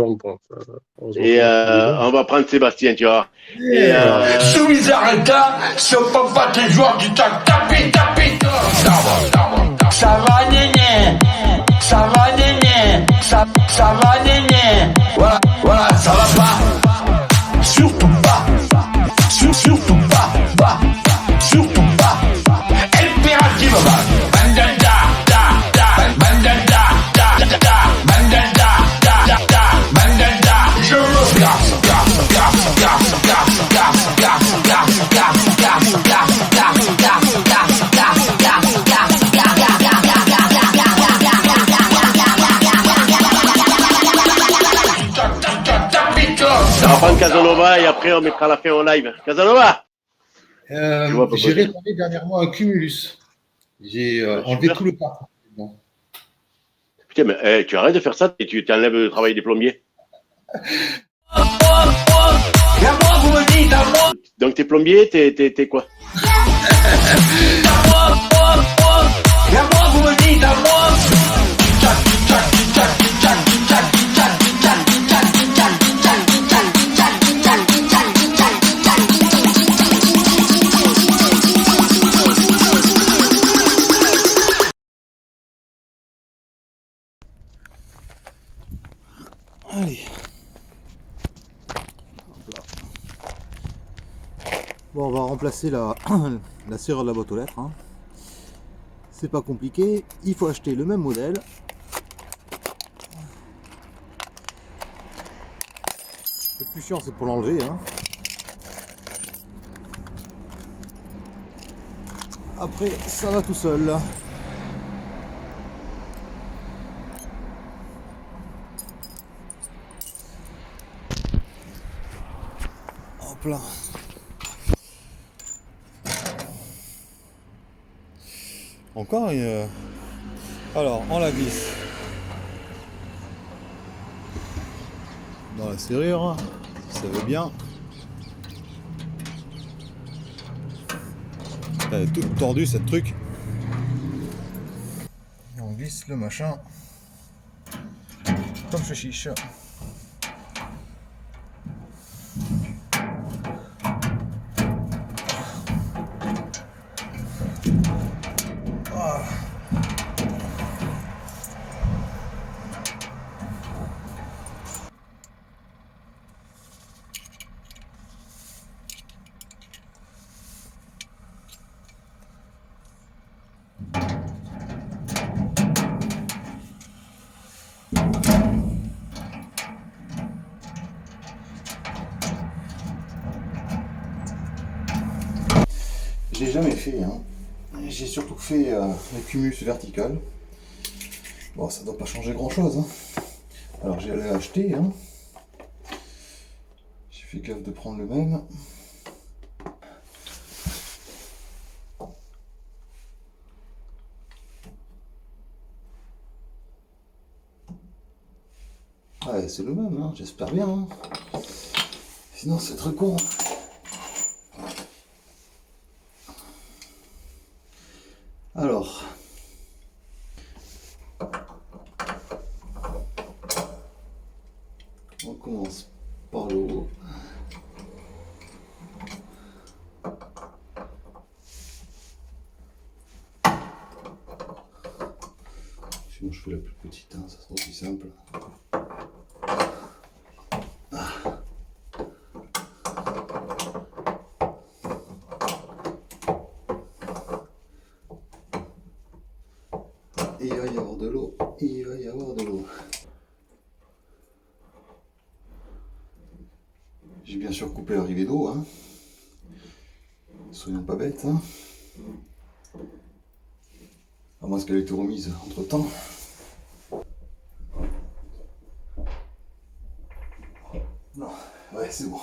Heureusement Et qu'on a pris des gens. on va prendre Sébastien, tu vois. Et Voilà. Sous Mizarreta, ce papa tes joueurs du tac tapis tapis. Ça va néné, ça va néné, ça va néné. Voilà, voilà, ça va pas. Surtout pas, surtout pas, surtout pas. Impérative va. Bandanda, bandanda, bandanda, bandanda. Je me garce, garce, garce, garce, garce, garce, garce, garce, garce, garce, garce, garce, garce, garce, garce, garce, garce. on va prendre Casanova et après on mettra la fin au live. Casanova, tu vois, J'ai réparé dernièrement un cumulus. J'ai enlevé super. tout le parc. Bon. Putain, mais tu arrêtes de faire ça et tu t'enlèves le travail des plombiers. Donc t'es plombier, t'es quoi? Allez. Bon, on va remplacer la serrure de la boîte aux lettres. Hein. C'est pas compliqué. Il faut acheter le même modèle. Le plus chiant, c'est pour l'enlever. Hein. Après, ça va tout seul. Hop là. Encore une... Alors, on la glisse dans la serrure, ça veut bien. Elle est toute tordue cette truc. Et on glisse le machin comme je chiche. Voilà. J'ai jamais fait, hein. J'ai surtout fait le cumulus vertical. Bon, ça doit pas changer grand chose. Hein. Alors j'ai allé acheter. Hein. J'ai fait gaffe de prendre le même. Ouais, c'est le même, hein. J'espère bien. Hein. Sinon c'est très con. Alors, on commence par le haut. Sinon je fais la plus petite, hein, ça sera plus simple. Et il va y avoir de l'eau, il va y avoir de l'eau. J'ai bien sûr coupé l'arrivée d'eau, hein. Soyons pas bêtes, hein. À moins qu'elle ait été remise entre temps. Non, ouais, c'est bon.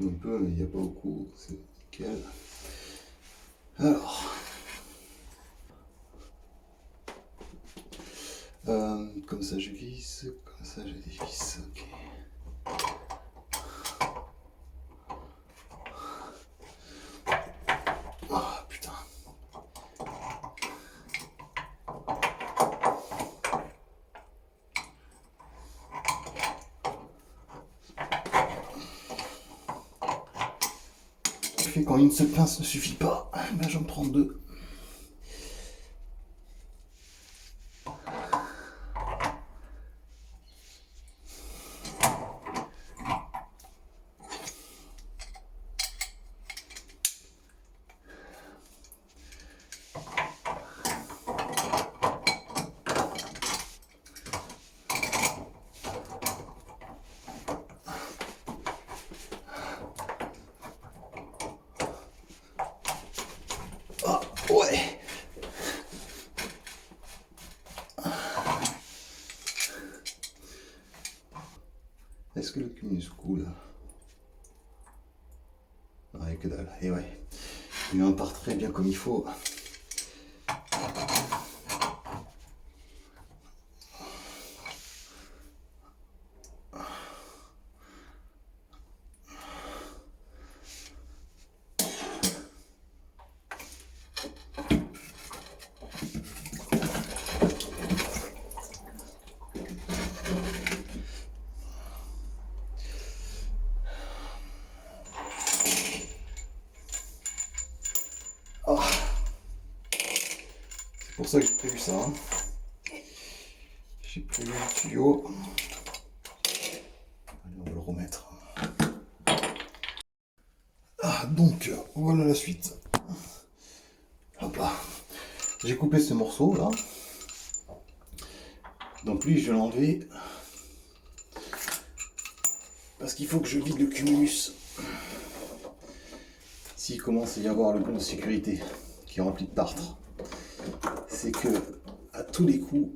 Un peu, mais il n'y a pas beaucoup, c'est nickel. Alors, Comme ça je visse, comme ça je dévisse, ok. Ah putain. Fait quand une seule pince ne suffit pas, ben j'en prends deux. Ah ouais. Est-ce que le cumulus coule? Ouais, que dalle. Et ouais. Il en part très bien comme il faut. Ah. C'est pour ça que j'ai prévu ça. Hein. J'ai prévu le tuyau. Allez, on va le remettre. Ah, donc, voilà la suite. Hop là. J'ai coupé ce morceau là. Donc lui, je vais l'enlever. Parce qu'il faut que je vide le cumulus. S'il commence à y avoir le bout de sécurité qui est rempli de tartre, c'est que à tous les coups,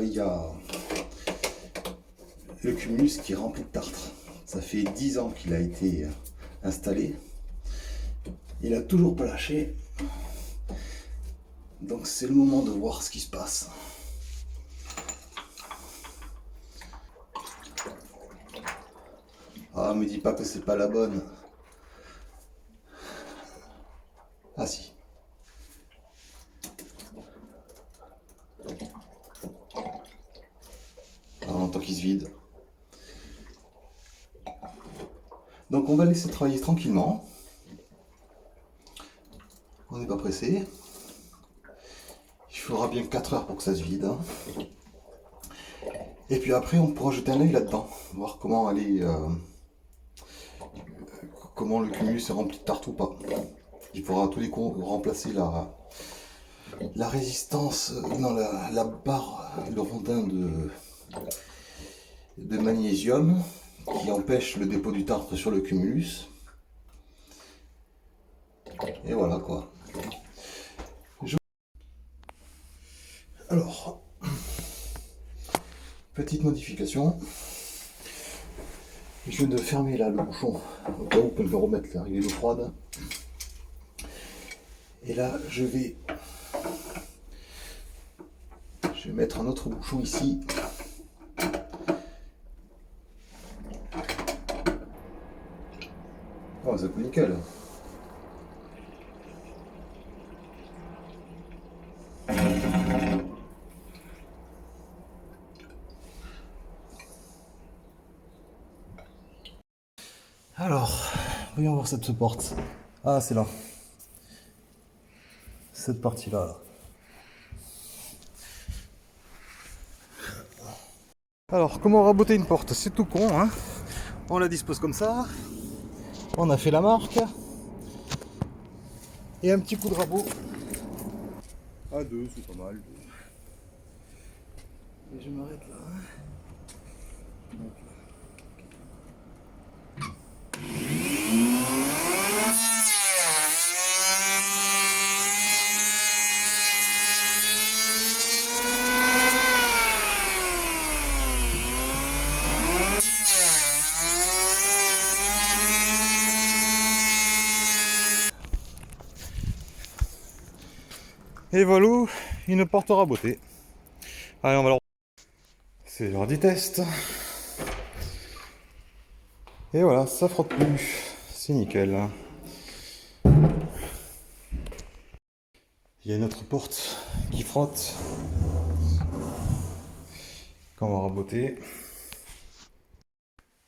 il y a le cumulus qui est rempli de tartre. Ça fait 10 ans qu'il a été installé. Il a toujours pas lâché. Donc c'est le moment de voir ce qui se passe. Ah, me dis pas que c'est pas la bonne. Ah si. Alors, on entend qu'il se vide. Donc on va laisser travailler tranquillement. On n'est pas pressé. Il faudra bien 4 heures pour que ça se vide. Et puis après on pourra jeter un œil là-dedans. Voir comment comment le cumulus est rempli de tartre ou pas. Il faudra à tous les coups remplacer la résistance, non, la barre, le rondin de magnésium qui empêche le dépôt du tartre sur le cumulus. Et voilà quoi. Alors, petite modification. Je viens de fermer là le bouchon au cas où je vais remettre la règle d'eau froide. Et là, je vais mettre un autre bouchon ici. Oh, ça coule nickel. Alors, voyons voir cette porte. Ah, c'est là. Cette partie-là. Là. Alors, comment raboter une porte? C'est tout con, hein. On la dispose comme ça. On a fait la marque. Et un petit coup de rabot. À deux, c'est pas mal. Et je m'arrête là. Donc, Et voilà une porte rabotée. Allez, on va leur... C'est l'heure du test. Et voilà, ça frotte plus. C'est nickel. Il y a une autre porte qui frotte. Qu'on va raboter.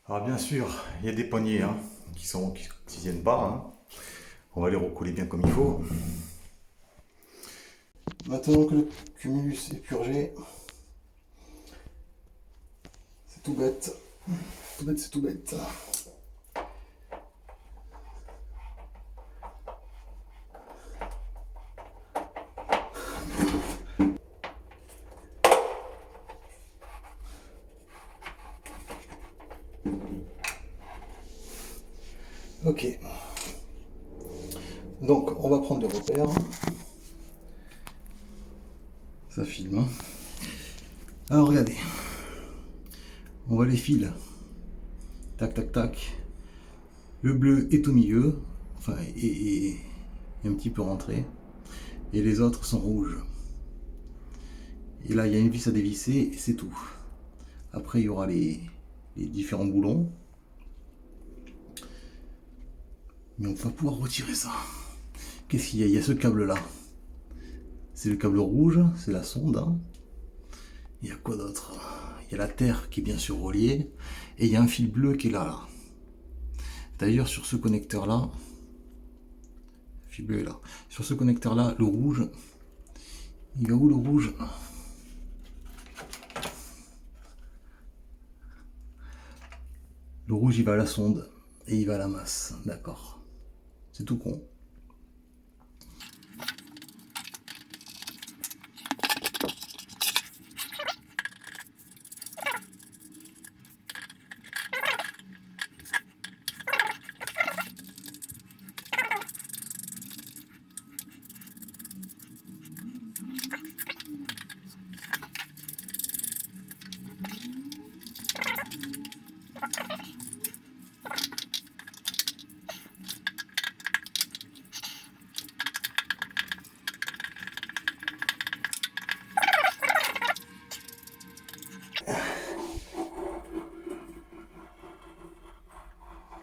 Alors bien sûr, il y a des poignées qui tiennent pas. Hein. On va les recoller bien comme il faut. Maintenant que le cumulus est purgé, c'est tout bête. Tout bête, c'est tout bête. Ok. Donc, on va prendre le repère. Ça filme. Hein. Alors, regardez. On voit les fils. Tac, tac, tac. Le bleu est au milieu. Enfin, est un petit peu rentré. Et les autres sont rouges. Et là, il y a une vis à dévisser et c'est tout. Après, il y aura les différents boulons. Mais on va pouvoir retirer ça. Qu'est-ce qu'il y a? Il y a ce câble-là. C'est le câble rouge, c'est la sonde. Hein. Il y a quoi d'autre? Il y a la terre qui est bien sûr reliée. Et il y a un fil bleu qui est là. D'ailleurs, sur ce connecteur-là, le fil bleu est là. Sur ce connecteur-là, le rouge, il va où le rouge? Le rouge, il va à la sonde et il va à la masse. D'accord. C'est tout con.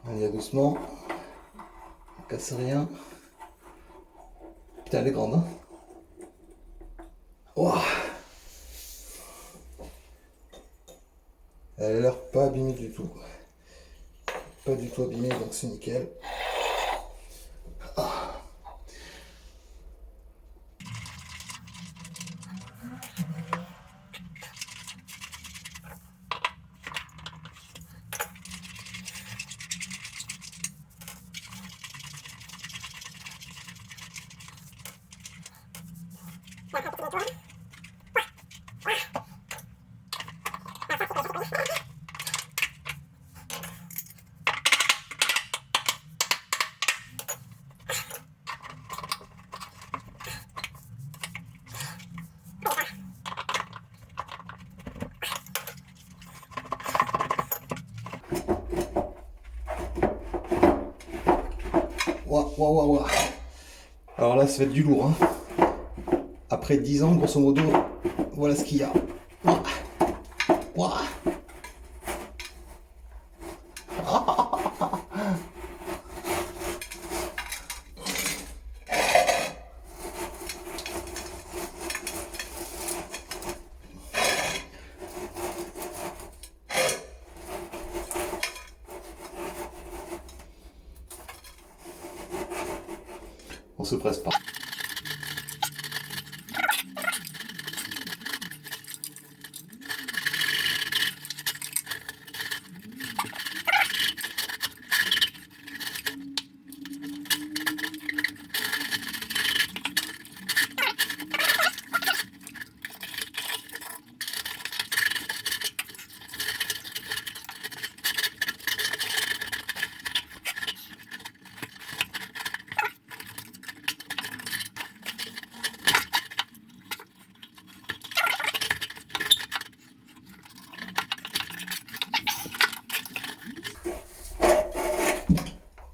Allez, doucement. On casse rien. Putain, elle est grande, hein. Ouah. Elle a l'air pas abîmée du tout. Pas du tout abîmée, donc c'est nickel. Ouah. Alors là, ça va être du lourd. Hein. Après 10 ans, grosso modo, voilà ce qu'il y a. Ouah. On se presse pas.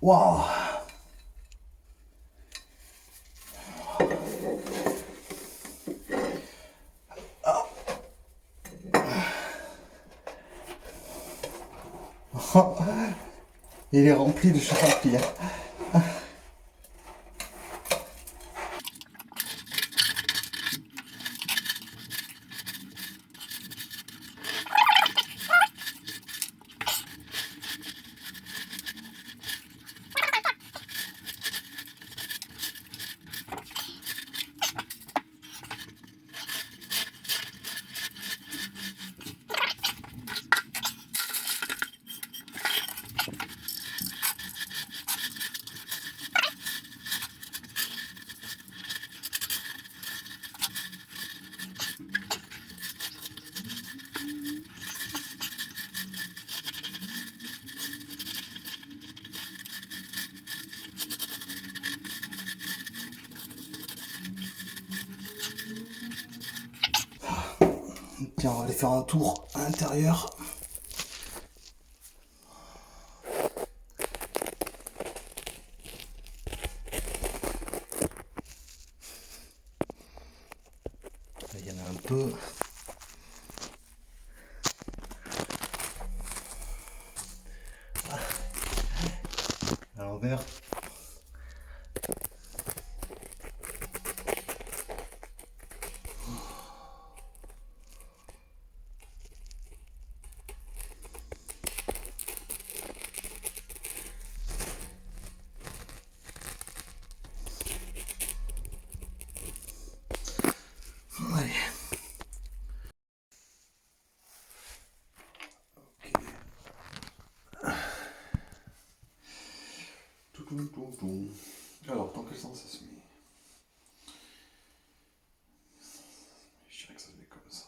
Waouh. Il est rempli de rempli. Tiens, on va aller faire un tour à l'intérieur. Il y en a un peu. À l'envers. Allez. Ok. Alors, dans quel sens ça se met? Je dirais que ça se met comme ça.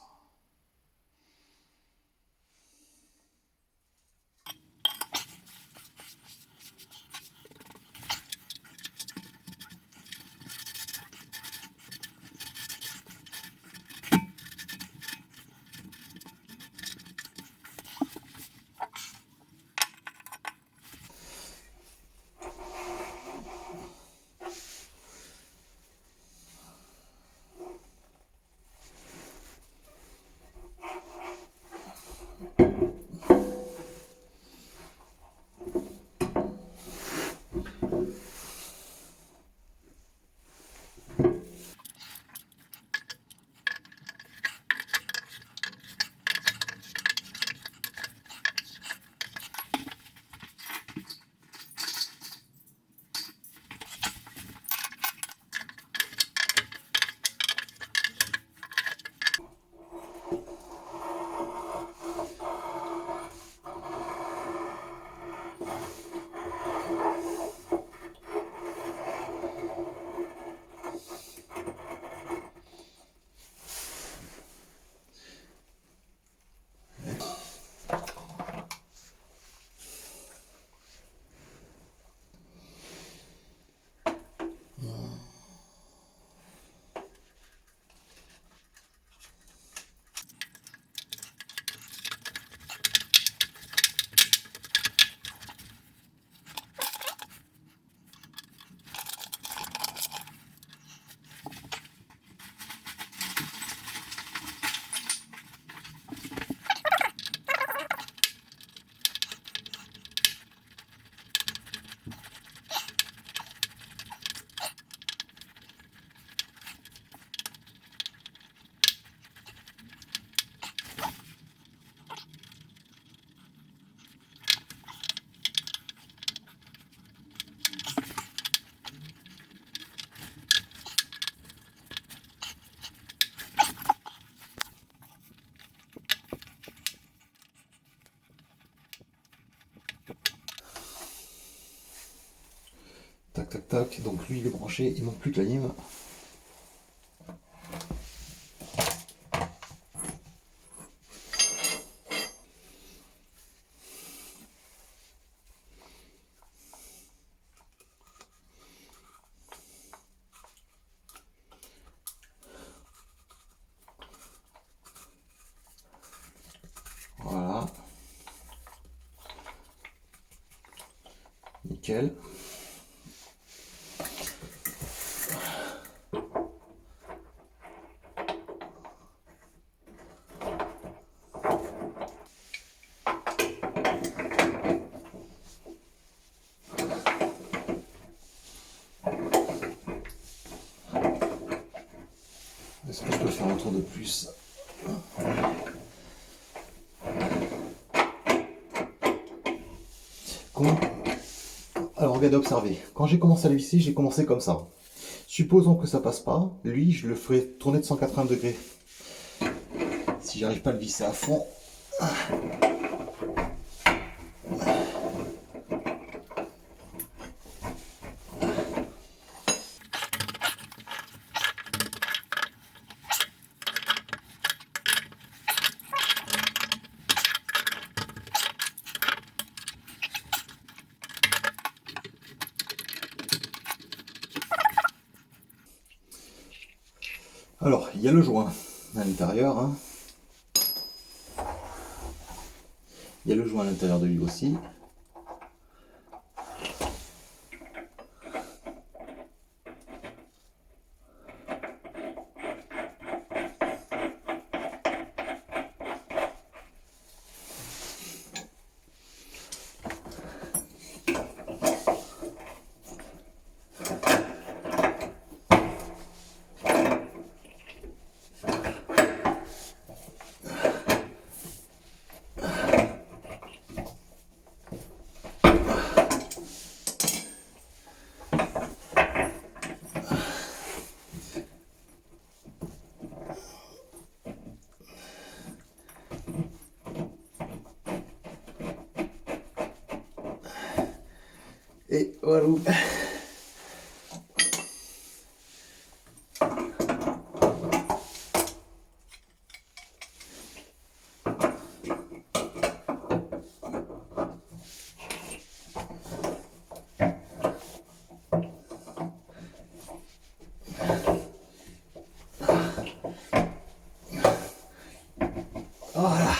Tac, tac, tac. Donc lui, il est branché. Il manque plus que la lime. Voilà. Nickel. faire un tour de plus. Alors regardez, observez. Quand j'ai commencé à le visser, j'ai commencé comme ça. Supposons que ça passe pas, lui je le ferai tourner de 180 degrés. Si j'arrive pas à le visser à fond. Alors, il y a le joint à l'intérieur. Hein. Il y a le joint à l'intérieur de lui aussi. Et voilà. Voilà.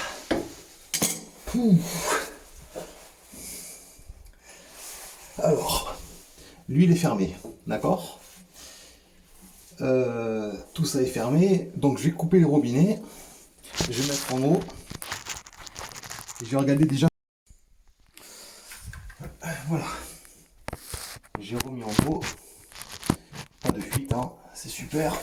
Alors, l'huile est fermée, d'accord? Tout ça est fermé, donc je vais couper le robinet, je vais mettre en eau, et je vais regarder déjà. Voilà, j'ai remis en eau, pas de fuite, hein. C'est super.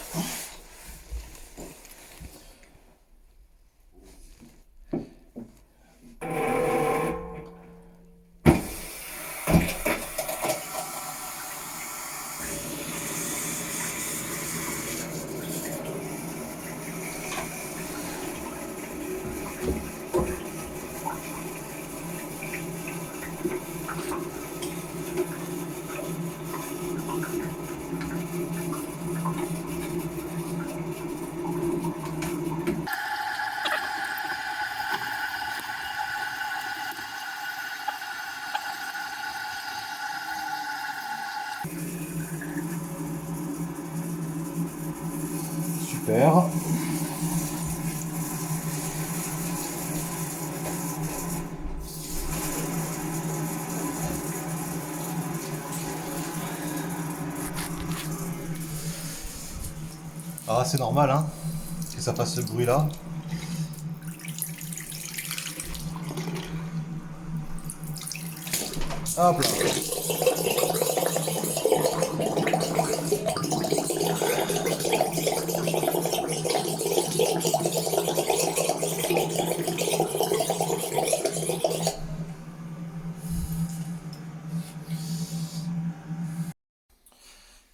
Super. Ah, c'est normal, hein, que ça fasse ce bruit-là. Hop là.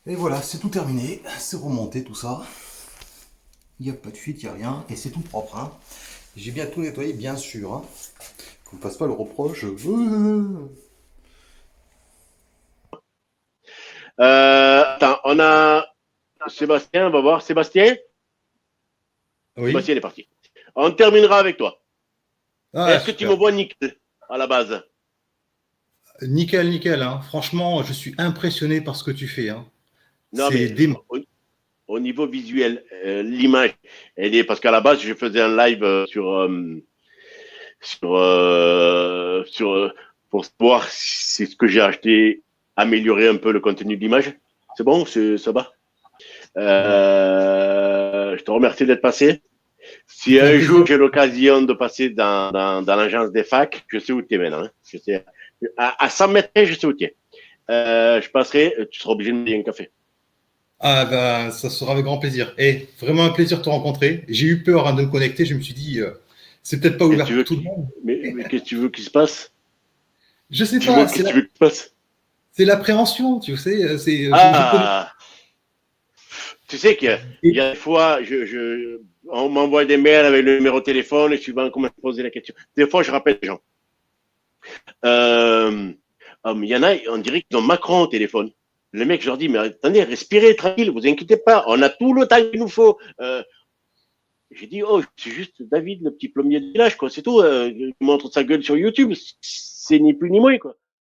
Et voilà, c'est tout terminé, c'est remonté tout ça. Il n'y a pas de fuite, il n'y a rien, et c'est tout propre. Hein. J'ai bien tout nettoyé, bien sûr. Hein. Qu'on ne fasse pas le reproche. Attends, on a Sébastien, on va voir. Sébastien? Oui. Sébastien est parti. On terminera avec toi. Ah, est-ce que tu me vois nickel à la base? Nickel, nickel. Hein. Franchement, je suis impressionné par ce que tu fais. Hein. Non, C'est mais dément. au niveau visuel, l'image, elle est parce qu'à la base, je faisais un live pour voir si ce que j'ai acheté améliorer un peu le contenu de l'image. C'est bon, ça va. Je te remercie d'être passé. Si un jour j'ai l'occasion de passer dans l'agence des facs, je sais où tu es maintenant. Hein. Je sais, à 100 mètres, je sais où tu es. Je passerai, tu seras obligé de me payer un café. Ah ben, ça sera avec grand plaisir. Et vraiment un plaisir de te rencontrer. J'ai eu peur de me connecter. Je me suis dit, c'est peut-être pas Qu'est-ce que ouvert tu pour veux, tout le monde. mais qu'est-ce que tu veux qu'il se passe? Je sais Tu veux, pas. qu'est-ce que tu veux qu'il se passe? C'est l'appréhension. Tu sais, je connais. Ah, tu sais qu'il y a des fois, on m'envoie des mails avec le numéro de téléphone et suivant comment je posais la question. Des fois, je rappelle les gens. Il y en a, on dirait qu'ils ont Macron au téléphone. Le mec, je leur dis, mais attendez, respirez tranquille, vous inquiétez pas, on a tout le temps qu'il nous faut. J'ai dit, oh, c'est juste David, le petit plombier du village, quoi, c'est tout. Il montre sa gueule sur YouTube, c'est ni plus ni moins, quoi.